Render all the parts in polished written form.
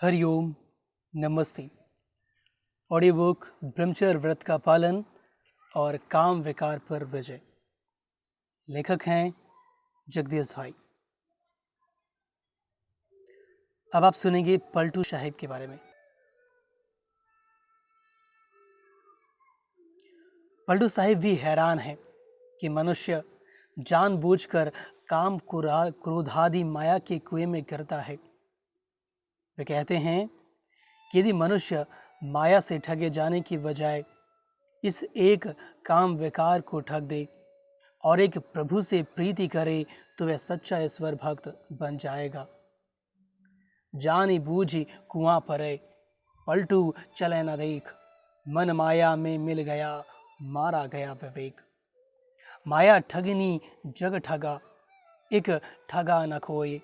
हरिओम नमस्ते। Audio book ब्रह्मचर्य व्रत का पालन और काम विकार पर विजय। लेखक हैं जगदीश भाई। अब आप सुनेंगे पलटू साहिब के बारे में। पलटू साहिब भी हैरान हैं कि मनुष्य जानबूझकर काम क्रोधादि माया के कुएं में गिरता है। वे कहते हैं कि यदि मनुष्य माया से ठगे जाने की बजाय इस एक काम विकार को ठग दे और एक प्रभु से प्रीति करे तो वह सच्चा ईश्वर भक्त बन जाएगा। जानी बूझी कुआं परे, पलटू चले न देख, मन माया में मिल गया, मारा गया विवेक। माया ठगनी जग ठगा, एक ठगा न खोए,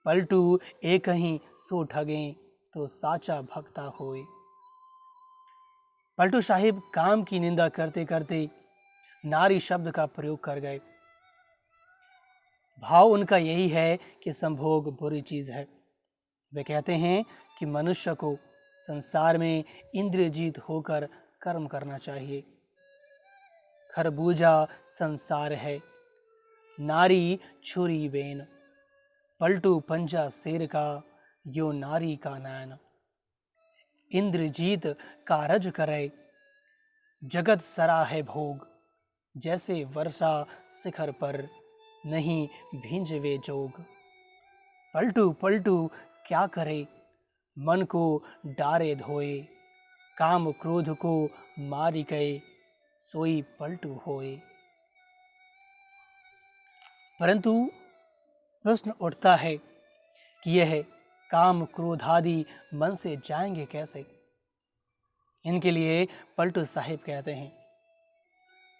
पलटू एक ही सो ठगे तो साचा भक्ता होए। पलटू साहिब काम की निंदा करते करते नारी शब्द का प्रयोग कर गए। भाव उनका यही है कि संभोग बुरी चीज है। वे कहते हैं कि मनुष्य को संसार में इंद्रिय जीत होकर कर्म करना चाहिए। खरबूजा संसार है, नारी छुरी बेन, पलटू पंजा शेर का, यो नारी का नैन। इंद्रजीत कारज करे, जगत सरा है भोग, जैसे वर्षा शिखर पर, नहीं भींजवे जोग। पलटू पलटू क्या करे, मन को डारे धोए, काम क्रोध को मारी गए, सोई पलटू होए। परंतु प्रश्न उठता है कि यह काम क्रोध आदि मन से जाएंगे कैसे। इनके लिए पलटू साहिब कहते हैं,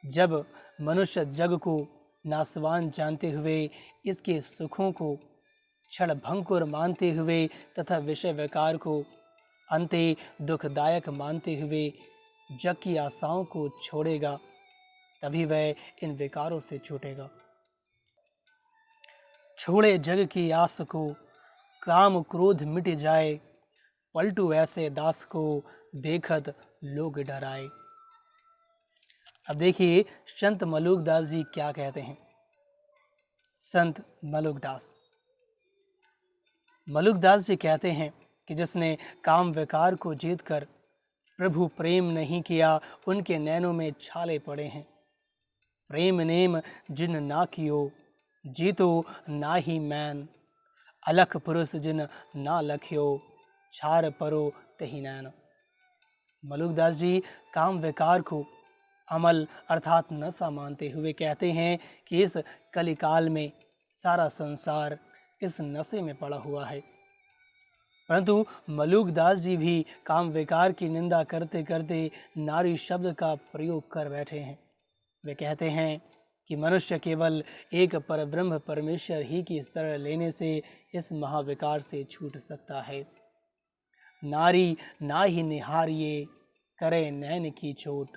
जब मनुष्य जग को नासवान जानते हुए इसके सुखों को क्षण भंकुर मानते हुए तथा विषय विकार को अंते दुखदायक मानते हुए जग की आशाओं को छोड़ेगा, तभी वह इन विकारों से छूटेगा। छोड़े जग की आस को, काम क्रोध मिट जाए, पलटू ऐसे दास को देखत लोग डराए। अब देखिए संत मलुकदास जी क्या कहते हैं। संत मलुकदास जी कहते हैं कि जिसने काम विकार को जीतकर प्रभु प्रेम नहीं किया, उनके नैनों में छाले पड़े हैं। प्रेम नेम जिन ना कियो, जीतो ना ही मैन, अलख पुरुष जिन ना लख्यो, छार परो तही नैन। मलुकदास जी काम विकार को अमल अर्थात नशा मानते हुए कहते हैं कि इस कलिकाल में सारा संसार इस नशे में पड़ा हुआ है। परंतु मलुकदास जी भी काम विकार की निंदा करते करते नारी शब्द का प्रयोग कर बैठे हैं। वे कहते हैं कि मनुष्य केवल एक परब्रह्म परमेश्वर ही की शरण लेने से इस महाविकार से छूट सकता है। नारी ना ही निहारिये, करे नैन की चोट,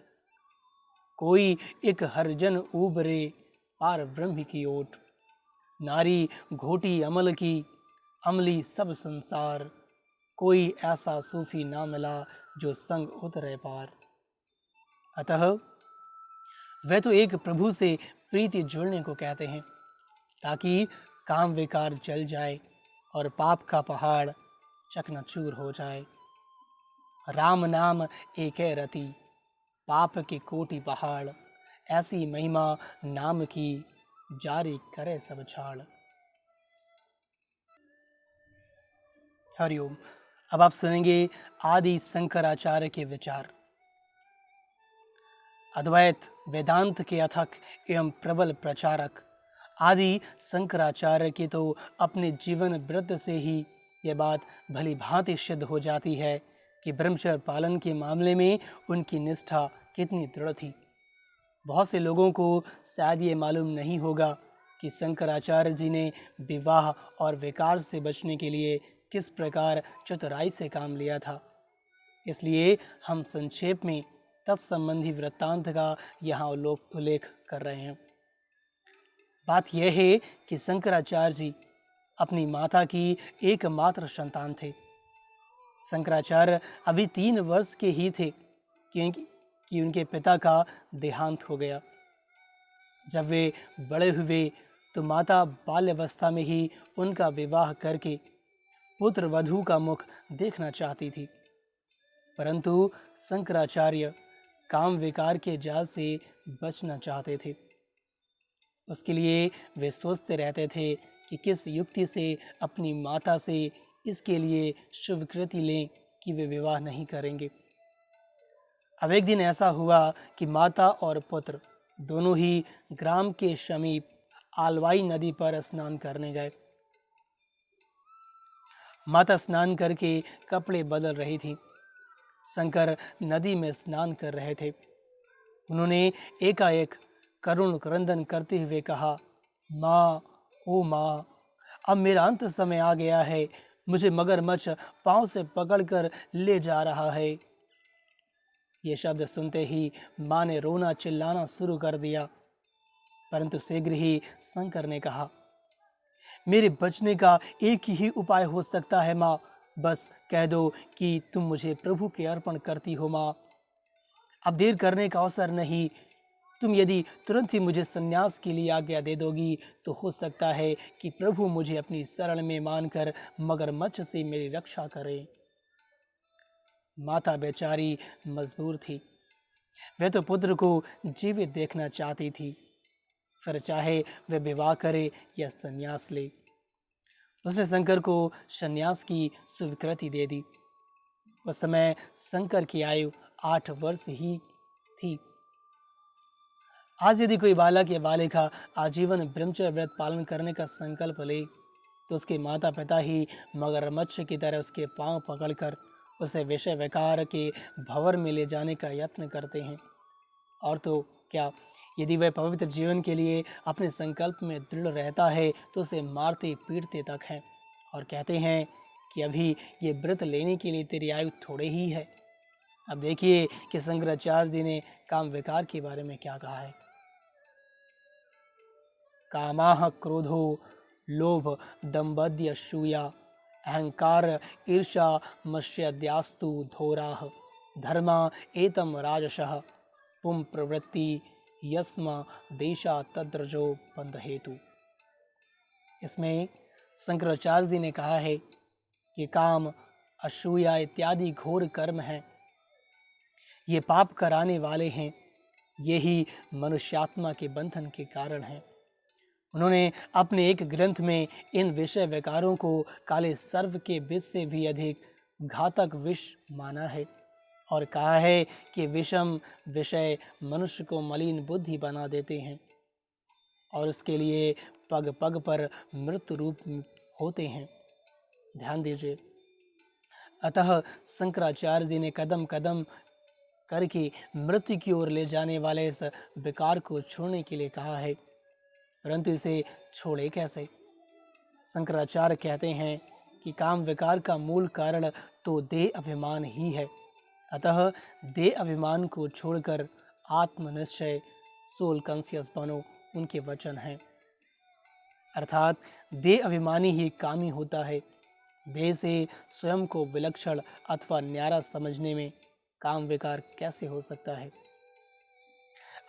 कोई एक हरजन उबरे, पार ब्रह्म की ओट। नारी घोटी अमल की, अमली सब संसार, कोई ऐसा सूफी ना मिला जो संग उतरे पार। अतः वह तो एक प्रभु से प्रीति जुड़ने को कहते हैं, ताकि काम विकार जल जाए और पाप का पहाड़ चकनाचूर हो जाए। राम नाम एक रति, पाप के कोटि पहाड़, ऐसी महिमा नाम की, जारी करे सब छाड़। हरिओम। अब आप सुनेंगे आदि शंकराचार्य के विचार। अद्वैत वेदांत के अथक एवं प्रबल प्रचारक आदि शंकराचार्य की तो अपने जीवन वृत्त से ही यह बात भली भांति सिद्ध हो जाती है कि ब्रह्मचर्य पालन के मामले में उनकी निष्ठा कितनी दृढ़ थी। बहुत से लोगों को शायद ये मालूम नहीं होगा कि शंकराचार्य जी ने विवाह और विकार से बचने के लिए किस प्रकार चतुराई से काम लिया था। इसलिए हम संक्षेप में तत्संबंधी वृत्तांत का यहाँ उल्लेख कर रहे हैं। बात यह है कि शंकराचार्य जी अपनी माता की एकमात्र संतान थे। शंकराचार्य अभी 3 वर्ष के ही थे कि उनके पिता का देहांत हो गया। जब वे बड़े हुए तो माता बाल्यावस्था में ही उनका विवाह करके पुत्र वधू का मुख देखना चाहती थी, परंतु शंकराचार्य काम विकार के जाल से बचना चाहते थे। उसके लिए वे सोचते रहते थे कि किस युक्ति से अपनी माता से इसके लिए स्वीकृति लें कि वे विवाह नहीं करेंगे। अब एक दिन ऐसा हुआ कि माता और पुत्र दोनों ही ग्राम के समीप आलवाई नदी पर स्नान करने गए। माता स्नान करके कपड़े बदल रही थी, शंकर नदी में स्नान कर रहे थे। उन्होंने एकाएक करुण क्रंदन करते हुए कहा, माँ, ओ माँ, अब मेरा अंत समय आ गया है, मुझे मगरमच्छ पांव से पकड़कर ले जा रहा है। ये शब्द सुनते ही माँ ने रोना चिल्लाना शुरू कर दिया, परंतु शीघ्र ही शंकर ने कहा, मेरे बचने का एक ही उपाय हो सकता है माँ, बस कह दो कि तुम मुझे प्रभु के अर्पण करती हो माँ। अब देर करने का अवसर नहीं, तुम यदि तुरंत ही मुझे संन्यास के लिए आज्ञा दे दोगी तो हो सकता है कि प्रभु मुझे अपनी शरण में मानकर मगरमच्छ से मेरी रक्षा करें। माता बेचारी मजबूर थी, वह तो पुत्र को जीवित देखना चाहती थी, फिर चाहे वह विवाह करे या संन्यास ले। उसने शंकर को संन्यास की स्वीकृति दे दी। उस समय शंकर की आयु 8 वर्ष ही थी। आज यदि कोई बालक या बालिका आजीवन ब्रह्मचर्य व्रत पालन करने का संकल्प ले तो उसके माता पिता ही मगरमच्छ की तरह उसके पांव पकड़कर उसे विषय विकार के भंवर में ले जाने का यत्न करते हैं। और तो क्या, यदि वह पवित्र जीवन के लिए अपने संकल्प में दृढ़ रहता है तो उसे मारते पीटते तक हैं और कहते हैं कि अभी ये व्रत लेने के लिए तेरी आयु थोड़े ही है। अब देखिए कि शंकराचार्य जी ने काम विकार के बारे में क्या कहा है। कामाह क्रोधो लोभ दंबद्य असूया अहंकार ईर्षा मत्स्याद्यास्तु धोराह धर्मा एतम राजसः पुम प्रवृत्ति यस्मा देशा तद्रजो बंध हेतु। इसमें शंकराचार्य जी ने कहा है कि काम, असूया इत्यादि घोर कर्म हैं, ये पाप कराने वाले हैं, ये ही मनुष्यात्मा के बंधन के कारण हैं। उन्होंने अपने एक ग्रंथ में इन विषय विकारों को काले सर्व के विष से भी अधिक घातक विष माना है और कहा है कि विषम विषय मनुष्य को मलिन बुद्धि बना देते हैं और उसके लिए पग पग पर मृत्यु रूप होते हैं। ध्यान दीजिए। अतः शंकराचार्य जी ने कदम कदम करके मृत्यु की ओर ले जाने वाले इस विकार को छोड़ने के लिए कहा है, परंतु इसे छोड़े कैसे। शंकराचार्य कहते हैं कि काम विकार का मूल कारण तो देह अभिमान ही है। अतः देह अभिमान को छोड़कर आत्मनिश्चय सोल कॉन्शियस बनो, उनके वचन हैं। अर्थात देह अभिमानी ही कामी होता है। देह से स्वयं को विलक्षण अथवा न्यारा समझने में काम विकार कैसे हो सकता है।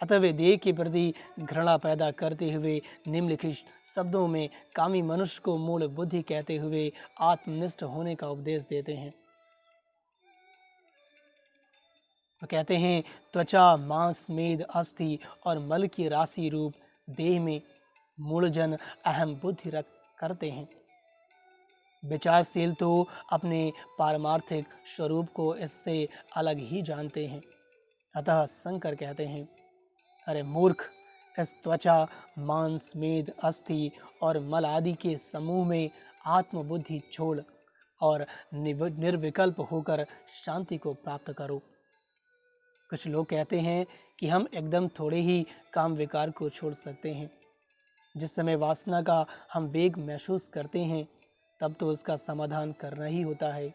अतः वे देह के प्रति घृणा पैदा करते हुए निम्नलिखित शब्दों में कामी मनुष्य को मूल बुद्धि कहते हुए आत्मनिष्ठ होने का उपदेश देते हैं। वो कहते हैं, त्वचा मांस मेद अस्थि और मल की राशि रूप देह में मूलजन अहम बुद्धि रख करते हैं। विचारशील तो अपने पारमार्थिक स्वरूप को इससे अलग ही जानते हैं। अतः शंकर कहते हैं, अरे मूर्ख, इस त्वचा मांस मेद अस्थि और मल आदि के समूह में आत्मबुद्धि छोड़ और निर्विकल्प होकर शांति को प्राप्त करो। कुछ लोग कहते हैं कि हम एकदम थोड़े ही काम विकार को छोड़ सकते हैं। जिस समय वासना का हम वेग महसूस करते हैं तब तो उसका समाधान करना ही होता है।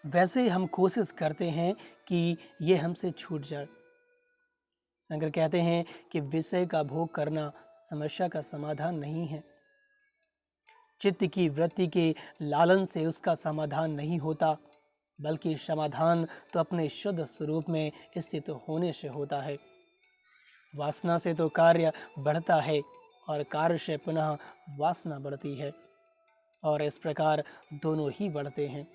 वैसे हम कोशिश करते हैं कि ये हमसे छूट जाए। शंकर कहते हैं कि विषय का भोग करना समस्या का समाधान नहीं है। चित्त की वृत्ति के लालन से उसका समाधान नहीं होता, बल्कि समाधान तो अपने शुद्ध स्वरूप में स्थित होने से होता है। वासना से तो कार्य बढ़ता है और कार्य से पुनः वासना बढ़ती है, और इस प्रकार दोनों ही बढ़ते हैं।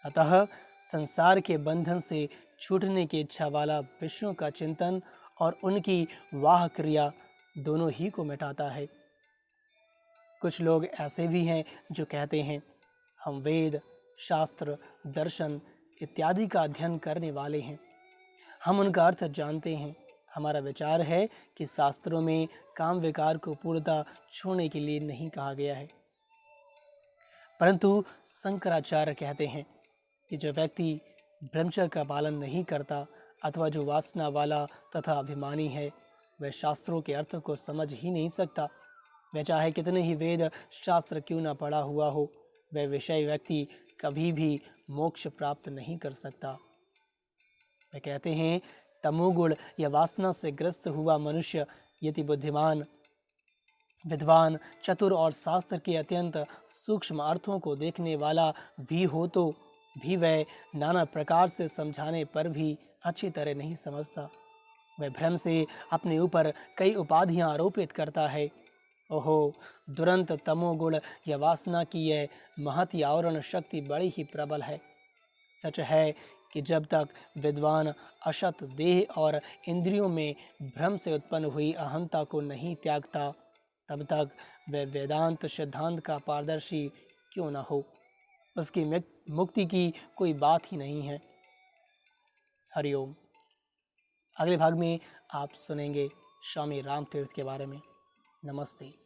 अतः संसार के बंधन से छूटने की इच्छा वाला विष्णु का चिंतन और उनकी वाह क्रिया दोनों ही को मिटाता है। कुछ लोग ऐसे भी हैं जो कहते हैं, हम वेद, शास्त्र, दर्शन इत्यादि का अध्ययन करने वाले हैं, हम उनका अर्थ जानते हैं। हमारा विचार है कि शास्त्रों में काम विकार को पूर्णतः छोड़ने के लिए नहीं कहा गया है। परंतु शंकराचार्य कहते हैं कि जो व्यक्ति ब्रह्मचर्य का पालन नहीं करता अथवा जो वासना वाला तथा अभिमानी है, वह शास्त्रों के अर्थ को समझ ही नहीं सकता। वह चाहे कितने ही वेद शास्त्र क्यों न पढ़ा हुआ हो, वह विषय व्यक्ति कभी भी मोक्ष प्राप्त नहीं कर सकता। वे कहते हैं, तमोगुण या वासना से ग्रस्त हुआ मनुष्य यदि बुद्धिमान, विद्वान, चतुर और शास्त्र के अत्यंत सूक्ष्म अर्थों को देखने वाला भी हो तो भी वह नाना प्रकार से समझाने पर भी अच्छी तरह नहीं समझता। वह भ्रम से अपने ऊपर कई उपाधियां आरोपित करता है। ओहो, दुरंत तमोगुण या वासना की यह महती आवरण शक्ति बड़ी ही प्रबल है। सच है कि जब तक विद्वान असत देह और इंद्रियों में भ्रम से उत्पन्न हुई अहंता को नहीं त्यागता, तब तक वह वेदांत सिद्धांत का पारदर्शी क्यों न हो, उसकी मुक्ति की कोई बात ही नहीं है। हरिओम। अगले भाग में आप सुनेंगे स्वामी राम तीर्थ के बारे में। नमस्ते।